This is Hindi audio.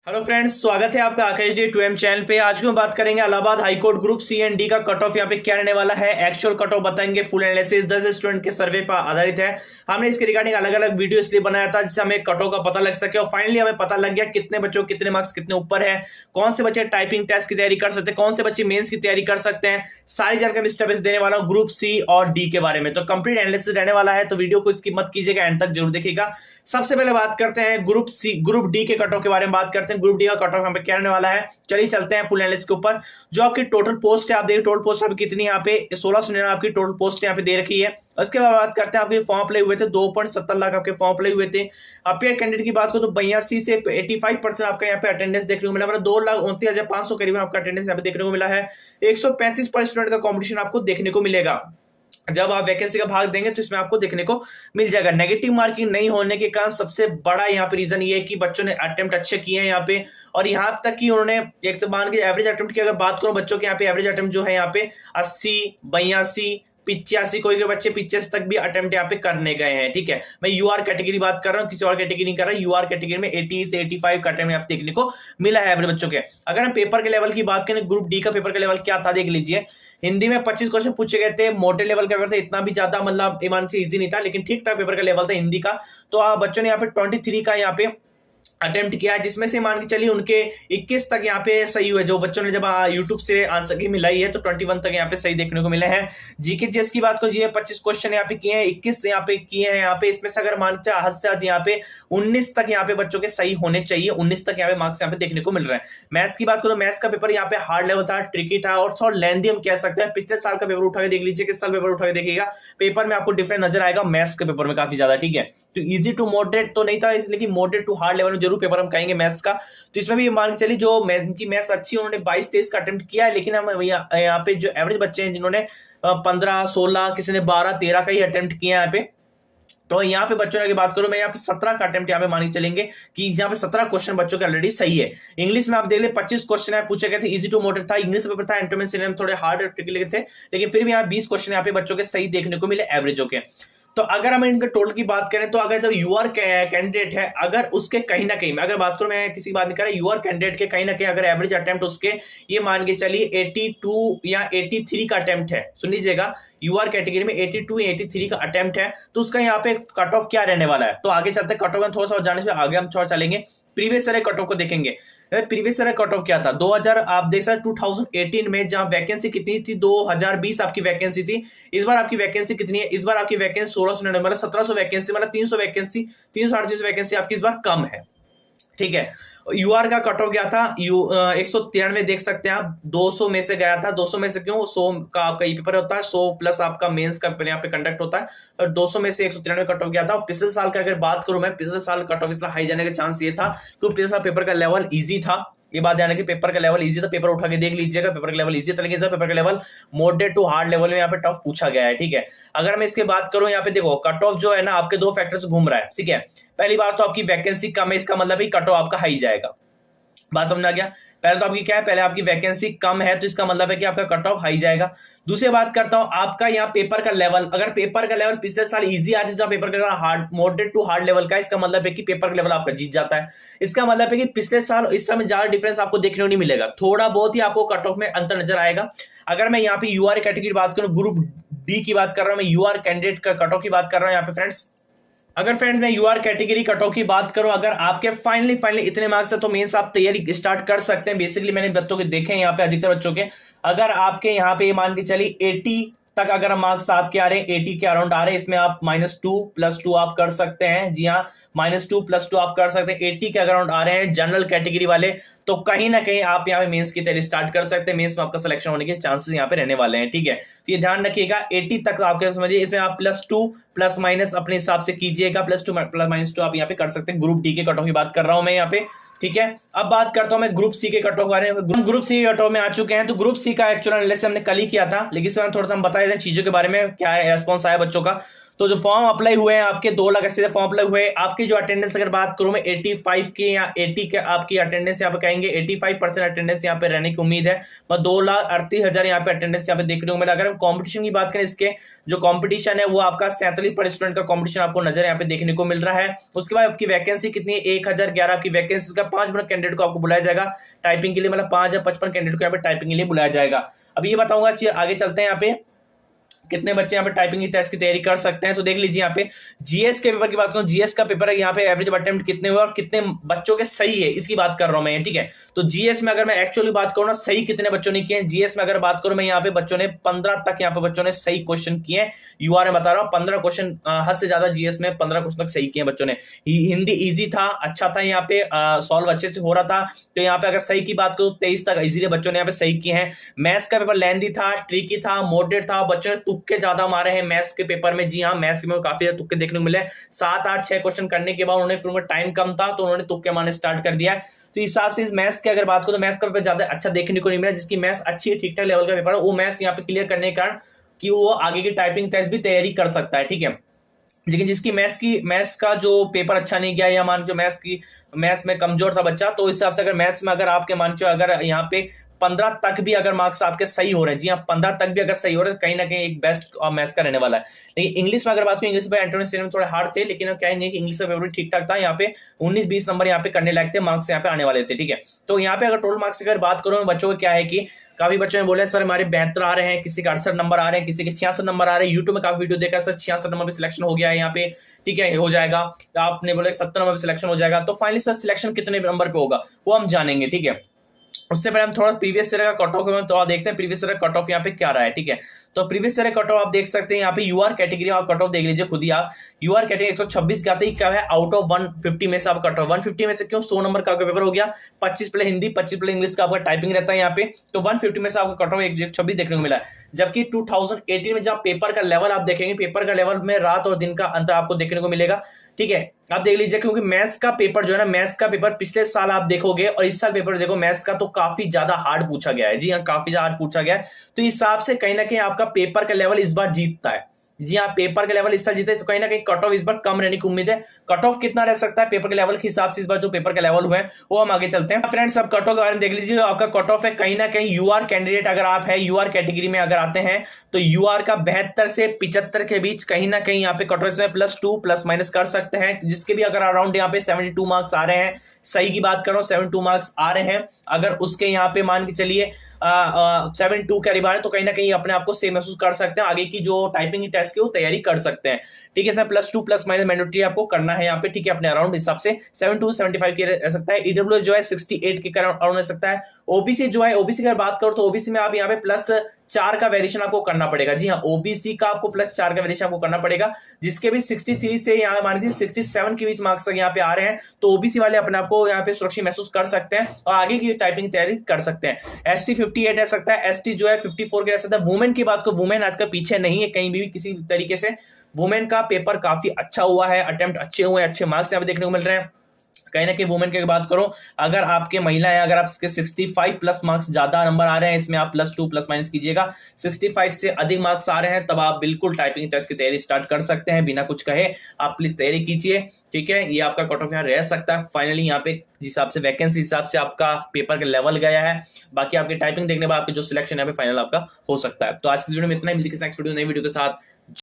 हेलो फ्रेंड्स, स्वागत है आपका आकाश डे 2M चैनल पे। आज की हम बात करेंगे Allahabad high court group C and D का कट ऑफ यहाँ पे क्या रहने वाला है। एक्चुअल कट ऑफ बताएंगे, फुल एनालिसिस 10 स्टूडेंट के सर्वे पर आधारित है। हमने इसके रिगार्डिंग अलग अलग वीडियो इसलिए बनाया था जिससे हमें कट ऑफ का पता लग सके और फाइनली हमें पता लग गया कितने बच्चों कितने मार्क्स कितने ऊपर है, कौन से बच्चे टाइपिंग टेस्ट की तैयारी कर सकते हैं, कौन से बच्चे मेन्स की तैयारी कर सकते हैं। सारी जानकारी स्टेप देने वाला हूँ ग्रुप सी और डी के बारे में। तो कंप्लीट एनालिसिस रहने वाला है, तो वीडियो को इसकी मत कीजिएगा, एंड तक जरूर देखिएगा। सबसे पहले बात करते हैं ग्रुप डी के कट ऑफ के बारे में बात करते हैं। ग्रुप डी का कट ऑफ क्या रहने वाला है, चलिए चलते हैं फुल एनालिसिस के ऊपर। जो आपकी टोटल पोस्ट है, आप देखिए टोटल पोस्ट आपकी कितनी है, यहाँ पे 1699 आपकी टोटल पोस्ट यहाँ पे दे रखी है। उसके बाद बात करते हैं आपके फॉर्म अप्लाई हुए थे, 2.70 लाख आपके फॉर्म अप्लाई हुए थे। अपियर कैंडिडेट की बात करो तो 82 से 85% आपका यहाँ पे अटेंडेंस देखने को मिला, मतलब 2,29,500 करीब आपका अटेंडेंस यहाँ पे देखने को मिला है। 135 पर स्टूडेंट का कॉम्पिटिशन आपको देखने को मिलेगा। जब आप वैकेंसी का भाग देंगे तो इसमें आपको देखने को मिल जाएगा। नेगेटिव मार्किंग नहीं होने के कारण सबसे बड़ा यहाँ पे रीजन ये है कि बच्चों ने अटेम्प्ट अच्छे किए हैं यहाँ पे, और यहाँ तक कि उन्होंने एक से मान के एवरेज अटेम्प्ट की अगर बात करूं बच्चों के यहाँ पे एवरेज अटेम्प्ट जो है यहाँ पे 80, 82, 85, कोई बच्चे 85 तक भी अटेम्प्ट यहाँ पे करने गए हैं। ठीक है, मैं यूआर कैटेगरी बात कर रहा हूँ, किसी और कैटेगरी नहीं कर रहा। यूआर कैटेगरी में 80 से 85 का अटेम्प्ट यहाँ पे देखने को मिला है एवरेज बच्चों के। अगर हम पेपर के लेवल की बात करें, ग्रुप डी का पेपर का लेवल क्या था देख लीजिए। हिंदी में 25 क्वेश्चन पूछे गए थे, मोटे लेवल का पेपर था, इतना भी ज्यादा मतलब ईमान से इजी नहीं था, लेकिन ठीक ठाक पेपर का लेवल था हिंदी का। तो बच्चों ने यहाँ पे 23 का यहाँ पे अटेम्प्ट किया, जिसमें से मान के चलिए उनके 21 तक यहाँ पे सही हुए। जो बच्चों ने जब यूट्यूब से आंसर की मिलाई है तो 21 तक यहाँ पे सही देखने को मिले हैं। जीके जीएस की बात करो, जी 25 क्वेश्चन यहाँ पे किए हैं, 21 यहाँ पे किए हैं। यहाँ पे इसमें से अगर मानते हद से हद यहाँ पे 19 तक यहाँ पे बच्चों के सही होने चाहिए, 19 तक यहाँ पे मार्क्स यहाँ पे देखने को मिल रहे हैं। मैथ्स की बात करो, मैथ्स का पेपर यहाँ पे हार्ड लेवल था, ट्रिकी था और थोड़ा लेंदी हम कह सकते हैं। पिछले साल का पेपर उठा के देख लीजिए, किस साल पेपर उठा के देखिएगा, पेपर में आपको डिफरेंस नजर आएगा मैथ्स के पेपर में काफी ज्यादा। ठीक है, तो इजी टू मॉडरेट तो नहीं था, इसलिए कि मॉडरेट टू हार्ड लेवल में जरूर पेपर हम कहेंगे मैथ्स का। तो इसमें भी मान के चलिए जो मैथ्स अच्छी, उन्होंने 22-23 का अटेम्प्ट किया है, लेकिन हम यहाँ पे जो एवरेज बच्चे हैं जिन्होंने 15, 16, किसी ने 12, 13 का ही अटेम्प्ट किया यहाँ पे, तो यहाँ पे बच्चों की बात करूं मैं, यहाँ पे 17 का अटेम्प्ट यहाँ पे मान के चलेंगे कि यहाँ पे 17 क्वेश्चन बच्चों के ऑलरेडी सही है। इंग्लिश में आप देख ले 25 क्वेश्चन यहाँ पूछे गए थे, इजी टू मॉडरेट था। इंग्लिश पेपर था, एंट्रोमेंट थोड़े हार्ड ट्रिकी थे, लेकिन फिर भी यहाँ 20 क्वेश्चन यहाँ पे बच्चों के सही देखने को मिले एवरेजों के। तो अगर हम इनके टोटल की बात करें तो अगर जब यूआर कैंडिडेट है, अगर उसके कहीं ना कहीं, अगर बात करूं मैं किसी की बात नहीं कर रहा, यूआर कैंडिडेट के कहीं ना कहीं अगर एवरेज अटेम्प्ट उसके ये मान के चलिए 82 या 83 का अटेम्प्ट है, सुन लीजिएगा, यूआर कैटेगरी में 82 या 83 का अटेम्प्ट है, तो उसका यहाँ पे कट ऑफ क्या रहने वाला है। तो आगे चलते कट ऑफ थोड़ा सा जाने से आगे हम थोड़ा चलेंगे, प्रीवियस ईयर कट ऑफ को देखेंगे। प्रीवियस ईयर कट ऑफ क्या था, 2000 आप देख सकते 2018 में जहां वैकेंसी कितनी थी, 2020 आपकी वैकेंसी थी। इस बार आपकी वैकेंसी कितनी है, इस बार आपकी वैकेंसी 1699, मतलब 1700 वैकेंसी, मतलब 300 वैकेंसी, 338 वैकेंसी आपकी इस बार कम है। ठीक है, यूआर का कट ऑफ गया था 193 देख सकते हैं आप, 200 में से गया था। 200 में से क्यों, 100 का आपका ये पेपर होता है, 100 प्लस आपका मेंस का पेपर यहाँ पे कंडक्ट होता है, और 200 में से 193 कट ऑफ गया था। पिछले साल का अगर बात करूं मैं, पिछले साल कट ऑफ इसलिए हाई जाने का चांस ये था क्योंकि पिछले साल पेपर का लेवल इजी था। ये बात ध्यान रखिए, पेपर का लेवल इजी था, पेपर उठा के देख लीजिएगा, पेपर का लेवल इजी था, लेकिन पेपर का level moderate to hard level में यहाँ पे टफ पूछा गया है। ठीक है, अगर मैं इसके बात करूं यहाँ पे देखो कट ऑफ जो है ना आपके दो फैक्टर से घूम रहा है। ठीक है, पहली बात तो आपकी वैकेंसी कम है, इसका मतलब कट ऑफ आपका हाई जाएगा। बात समझ आ गया, पहले तो आपकी क्या है, पहले आपकी वैकेंसी कम है तो इसका मतलब है कि आपका कट ऑफ हाई जाएगा। दूसरी बात करता हूं आपका यहाँ पेपर का लेवल, अगर पेपर का लेवल पिछले साल इजी आ जाए, पेपर का hard moderate to hard level का, इसका मतलब है कि पेपर का लेवल आपका जीत जाता है। इसका मतलब है कि पिछले साल इस समय ज्यादा डिफरेंस आपको देखने को नहीं मिलेगा, थोड़ा बहुत ही आपको कट ऑफ में अंतर नजर आएगा। अगर मैं यहाँ पे यूआर कैटेगरी बात करूं, ग्रुप डी की बात कर रहा हूं मैं, यूआर कैंडिडेट का कट ऑफ की बात कर रहा हूं यहाँ पे फ्रेंड्स। अगर फ्रेंड्स मैं यूआर कैटेगरी कट ऑफ की बात करूं, अगर आपके फाइनली इतने मार्क्स है तो मेंस आप तैयारी स्टार्ट कर सकते हैं। बेसिकली मैंने बच्चों के देखे हैं यहाँ पे, अधिकतर बच्चों के अगर आपके यहाँ पे मान के चलिए 80 तक अगर मार्क्स आपके आ रहे हैं, 80 के अराउंड आ रहे हैं, इसमें आप -2+2 आप कर सकते हैं। जी हाँ, -2+2 आप कर सकते हैं। 80 के अराउंड आ रहे हैं जनरल कैटेगरी वाले, तो कहीं ना कहीं आप यहाँ पे मेंस की तैयारी स्टार्ट कर सकते हैं। मेंस में आपका सिलेक्शन होने के चांसेस यहाँ पे रहने वाले हैं। ठीक है, तो ये ध्यान रखिएगा, 80 तक आपके समझिए, इसमें आप +2 + अपने हिसाब से कीजिएगा, +2 +2 आप यहाँ पे कर सकते हैं। ग्रुप डी के कट ऑफ की बात कर रहा हूं मैं यहाँ पे। ठीक है, अब बात करता हूं मैं ग्रुप सी के कट ऑफ बारे में। ग्रुप सी के कट ऑफ में आ चुके हैं, तो ग्रुप सी का एक्चुअल एनालिसिस हमने कल ही किया था, लेकिन इसमें थोड़ा सा हम बता देते हैं चीजों के बारे में, क्या है रेस्पॉन्स आया बच्चों का। तो जो फॉर्म अप्लाई हुए हैं आपके 2,80,000 से फॉर्म अप्लाई हुए। आपकी जो अटेंडेंस अगर बात करूं मैं 85 की या 80 के आपकी अटेंडेंस यहाँ पे कहेंगे 85% अटेंडेंस यहाँ पे रहने की उम्मीद है। 2,38,000 यहाँ पे अटेंडेंस यहाँ पे देखने को मिला। अगर हम कॉम्पिटिशन की बात करें, इसके जो कॉम्पिटिशन है वो आपका 47 पर स्टूडेंट का कॉम्पिटिशन आपको नजर यहाँ पे देखने को मिल रहा है। उसके बाद आपकी वैकेंसी कितनी है, 1011 आपकी वैकेंसी का 5 मिनट कैंडिडेट को आपको बुलाया जाएगा टाइपिंग के लिए, मतलब 5,055 कैंडिडेट को यहाँ पे टाइपिंग के लिए बुलाया जाएगा। अभी ये बताऊंगा, आगे चलते हैं यहाँ पे कितने बच्चे यहाँ पे टाइपिंग की टेस्ट की तैयारी कर सकते हैं। तो देख लीजिए यहाँ पे जीएस के पेपर की बात करूं, जीएस का पेपर है यहाँ पे एवरेज अटेम्प्ट कितने हुए और कितने बच्चों के सही है इसकी बात कर रहा हूं मैं, ठीक है। तो जीएस में अगर मैं एक्चुअली बात करूं ना, सही कितने बच्चों ने किए हैं, जीएस में अगर बात करूं मैं यहाँ पे बच्चों ने 15 तक यहाँ पे बच्चों ने सही क्वेश्चन किए हैं। यूआर में बता रहा हूँ 15 क्वेश्चन, हद से ज्यादा जीएस में 15 क्वेश्चन तक सही किए हैं बच्चों ने। हिंदी इजी था, अच्छा था, यहाँ पे सॉल्व अच्छे से हो रहा था। तो यहाँ पे अगर सही की बात करूं 23 तक इजीली बच्चों ने यहाँ पे सही किए हैं। मैथ्स का पेपर लेंथी था, ट्रिकी था, मॉडरेट था, बच्चों ने तुक्के ज्यादा मारे हैं मैथ्स के पेपर में। जी हाँ, मैथ्स के में काफी ज्यादा तुक्के देखने को मिले। 7, 8, 6 क्वेश्चन करने के बाद उन्होंने, फिर उनका टाइम कम था तो उन्होंने तुक्के मारने स्टार्ट कर दिया। तो इस हिसाब से इस मैथ्स की अगर बात करो तो मैथ्स का पेपर ज्यादा अच्छा देखने को नहीं मिला। जिसकी मैथ्स अच्छी है, ठीक ठाक लेवल का पेपर है, वो मैथ्स यहाँ पे क्लियर करने के कारण कि वो आगे की टाइपिंग टेस्ट भी तैयारी कर सकता है, ठीक है। लेकिन जिसकी मैथ्स का जो पेपर अच्छा नहीं गया या मान जो मैथ्स में कमजोर था बच्चा, तो इस हिसाब से अगर मैथ्स में अगर आपके मान चो अगर यहाँ पे 15 तक भी अगर मार्क्स आपके सही हो रहे हैं, जी हाँ 15 तक भी अगर सही हो रहे हैं, कहीं ना कहीं एक बेस्ट मैथ्स का रहने वाला है। लेकिन इंग्लिश में अगर बात करें, इंग्लिश में एंट्रेंस में थोड़े हार्ड थे, लेकिन क्या है कि इंग्लिश का पेपर ठीक ठाक था। यहाँ पे 19-20 नंबर यहाँ पे करने लायक थे, मार्क्स यहाँ पे आने वाले थे, ठीक है। तो यहाँ पे अगर टोटल मार्क्स की अगर बात करूं बच्चों को, क्या है कि काफी बच्चों ने बोले सर हमारे 72 आ रहे हैं, किसी के 68 नंबर आ रहे हैं, किसी के 66 नंबर आ रहे हैं। यूट्यूब में काफी वीडियो देखा सर 66 नंबर पे सिलेक्शन हो गया है यहाँ पे, ठीक है, हो जाएगा। आपने बोले 70 नंबर पे सिलेक्शन हो जाएगा। तो फाइनली सर सिलेक्शन कितने नंबर पे होगा वो हम जानेंगे, ठीक है। उससे पहले हम थोड़ा प्रीवियस ईयर का कट ऑफ में तो देखते हैं प्रीवियस ईयर का कट ऑफ यहाँ पे क्या रहा है, ठीक है। तो प्रीवियस ईयर का कट ऑफ आप देख सकते हैं यहाँ पे यूआर कैटेगरी आप कट ऑफ देख लीजिए खुद ही आप। यूआर कैटेगरी 126 का क्या है, आउट ऑफ 150 में से आप कट ऑफ 150 में से क्यों 100 नंबर का आपका पेपर हो गया। 25 प्ले हिंदी, 25 प्ले इंग्लिश का आपका टाइपिंग रहता है यहाँ पे। तो 150 में से आपका कट ऑफ 126 देखने को मिला है। जबकि 2018 में जब पेपर का लेवल आप देखेंगे, पेपर का लेवल में रात और दिन का अंतर आपको देखने को मिलेगा, ठीक है। आप देख लीजिए क्योंकि मैथ्स का पेपर जो है ना, मैथ्स का पेपर पिछले साल आप देखोगे और इस साल पेपर देखो मैथ्स का, तो काफी ज्यादा हार्ड पूछा गया है। जी हाँ, काफी ज्यादा हार्ड पूछा गया है। तो इस हिसाब से कहीं ना कहीं आपका पेपर का लेवल इस बार जीतता है। जी हाँ, पेपर का लेवल इस साल जीते, तो कहीं ना कहीं कट ऑफ इस बार कम रहने की उम्मीद है। कट ऑफ कितना रह सकता है पेपर के लेवल के हिसाब से इस बार जो पेपर का लेवल हुआ है वो हम आगे चलते हैं। फ्रेंड्स अब कट ऑफ के बारे में देख लीजिए, आपका कट ऑफ है कहीं ना कहीं यूआर कैंडिडेट अगर आप है यूआर कैटेगरी में अगर आते हैं तो यूआर का 72 से 75 के बीच कहीं ना कहीं यहाँ पे कट ऑफ में +2 ± कर सकते हैं। जिसके भी अगर अराउंड यहाँ पे 72 मार्क्स आ रहे हैं, सही की बात करो 72 मार्क्स आ रहे हैं, अगर उसके यहाँ पे मान के चलिए 72 के करीब आ रहे हैं, तो कहीं ना कहीं अपने आप को सेफ महसूस कर सकते हैं, आगे की जो टाइपिंग की टेस्ट की वो तैयारी कर सकते हैं, ठीक है। इसमें +2 ± मैंडेटरी आपको करना है यहाँ पे, ठीक है, अपने अराउंड हिसाब से 72 75 के रह सकता है। ईडब्ल्यू जो है 68 के अराउंड रह सकता है। ओबीसी जो है, ओबीसी की अगर बात करो तो ओबीसी में आप यहाँ पे +4 का वेरिएशन आपको करना पड़ेगा। जी हाँ, ओबीसी का आपको +4 का वेरिएशन आपको करना पड़ेगा, जिसके भी 63 से यहाँ मान लीजिए 67 के बीच मार्क्स यहाँ पे आ रहे हैं, तो ओबीसी वाले अपने आपको यहाँ पे सुरक्षित महसूस कर सकते हैं और आगे की टाइपिंग तैयारी कर सकते हैं। एससी 58 रह सकता है, एसटी जो है 54 के रह सकता है। वुमेन की बात करो, वुमेन आजकल पीछे नहीं है कहीं भी किसी तरीके से। वुमेन का पेपर काफी अच्छा हुआ है, अटेम्प्ट अच्छे हुए हैं, अच्छे मार्क्स यहाँ पे देखने को मिल रहे हैं। कहीं ना कहीं वुमेन की बात करो, अगर आपके महिला है, अगर आपके 65+ मार्क्स ज्यादा नंबर आ रहे हैं, इसमें आप +2 ± कीजिएगा। 65 से अधिक मार्क्स आ रहे हैं तब आप बिल्कुल टाइपिंग टेस्ट की तैयारी स्टार्ट कर सकते हैं, बिना कुछ कहे आप प्लीज तैयारी कीजिए, ठीक है। ये आपका कट ऑफ यहाँ रह सकता है। फाइनली यहाँ पे जिस हिसाब से वैकेंसी हिसाब से आपका पेपर का लेवल गया है, बाकी आपकी टाइपिंग देखने के बाद आपके जो सिलेक्शन यहाँ पे फाइनल आपका हो सकता है। तो आज की वीडियो में इतना ही, मिलती है नेक्स्ट वीडियो नई वीडियो के साथ।